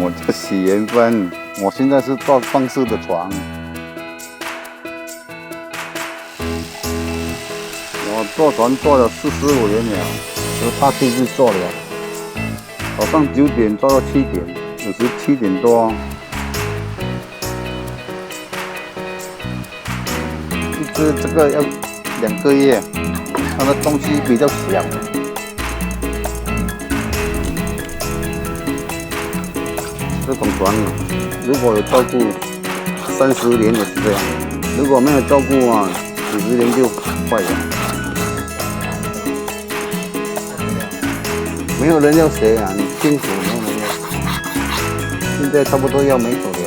我这洗缘分，我现在是做放式的床，我坐船做了45年了，18岁就做了，早上9点做到7点，有时7点多。一只这个要2个月，它的东西比较小。这种船啊，如果有照顾，30年也是这样；如果没有照顾啊，几十年就坏了。没有人要学啊，你辛苦没有人要。现在差不多要没手了。